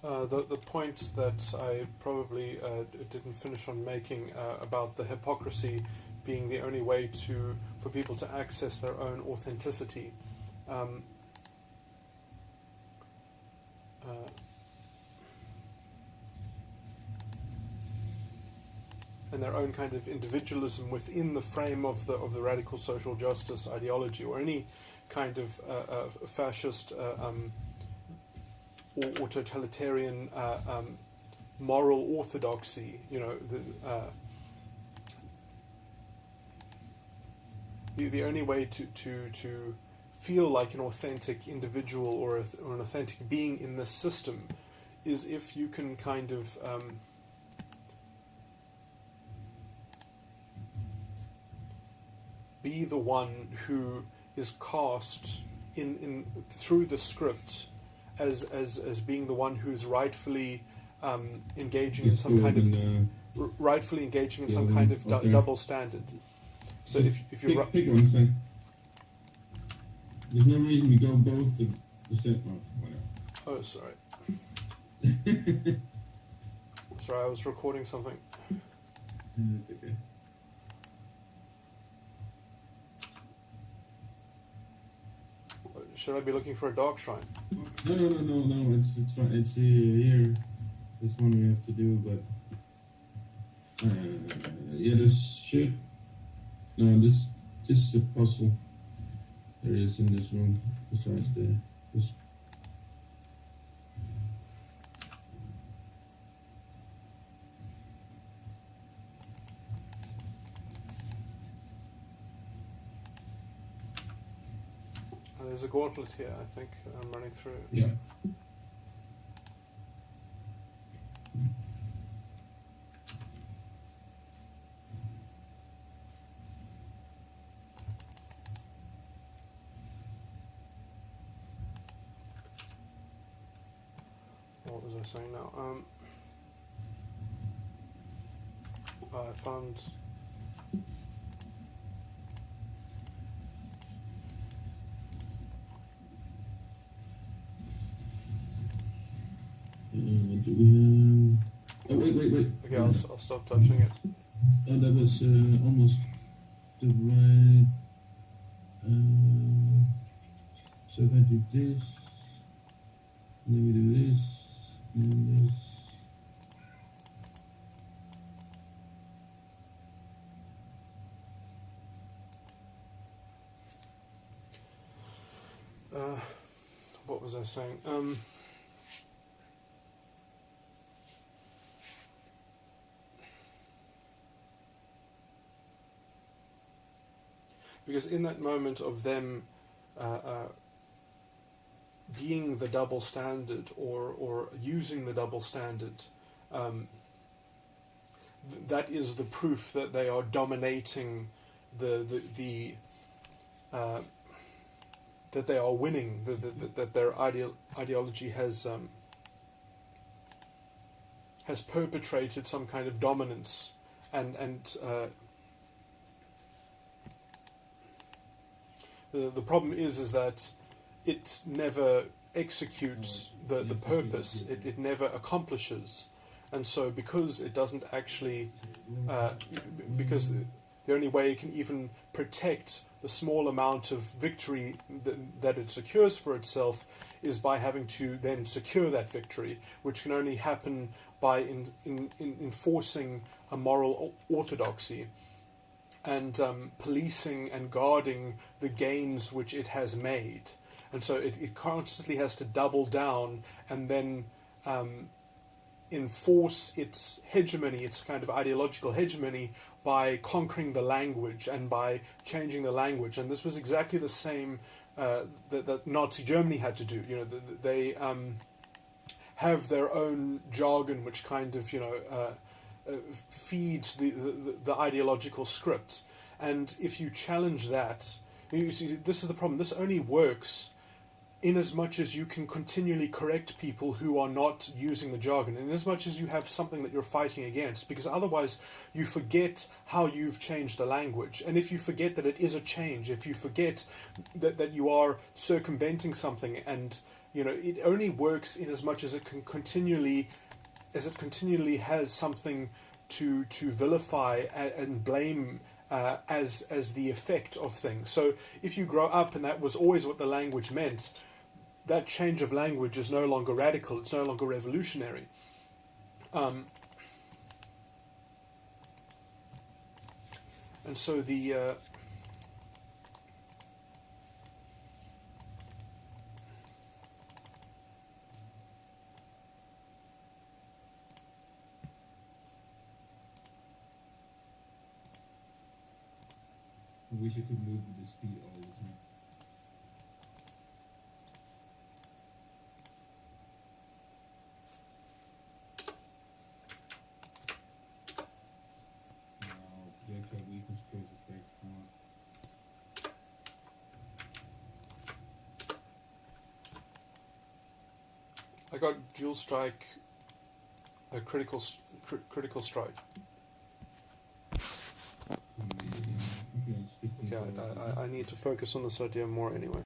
The point that I probably didn't finish on making about the hypocrisy being the only way for people to access their own authenticity. And their own kind of individualism within the frame of the radical social justice ideology, or any kind of fascist or totalitarian moral orthodoxy. The only way to feel like an authentic individual or an authentic being in this system is if you can kind of be the one who is cast in through the script as being the one who's rightfully engaging in some kind of rightfully engaging in some kind of double standard. So if you pick one thing, there's no reason we go both the same. Oh, whatever. Oh, sorry. Sorry, I was recording something. It's okay. Should I be looking for a dark shrine? No. It's fine. It's here. This one we have to do, but yeah, this should. No, this is a puzzle. There is in this room. Besides this. There's a gauntlet here, I think, I'm running through. Yeah. What was I saying now? I found... Do we have... Oh, wait. Okay, I'll stop touching it. Oh, that was almost the right... so if I do this, and then we do this, and this... What was I saying? Because in that moment of them being the double standard or using the double standard, that is the proof that they are dominating the that they are winning, that their ideology has perpetrated some kind of dominance, and the problem is that it never executes the purpose. It never accomplishes, and so because it doesn't actually, because the only way it can even protect the small amount of victory that it secures for itself is by having to then secure that victory, which can only happen by enforcing a moral orthodoxy and policing and guarding the gains which it has made. And so it constantly has to double down and then enforce its hegemony, its kind of ideological hegemony, by conquering the language and by changing the language. And this was exactly the same that Nazi Germany had to do. They have their own jargon, which kind of feeds the ideological script. And if you challenge that, you see, this is the problem. This only works in as much as you can continually correct people who are not using the jargon, in as much as you have something that you're fighting against, because otherwise you forget how you've changed the language. And if you forget that it is a change, if you forget that you are circumventing something and You know, it only works in as much as it continually has something to vilify and blame as the effect of things. So if you grow up and that was always what the language meant, that change of language is no longer radical, it's no longer revolutionary. And so the I wish I could move with the speed all the time. Wow, projectile weakness cause effect. I got dual strike, a critical strike. Okay, it's 15. Okay, I need to focus on this idea more anyway.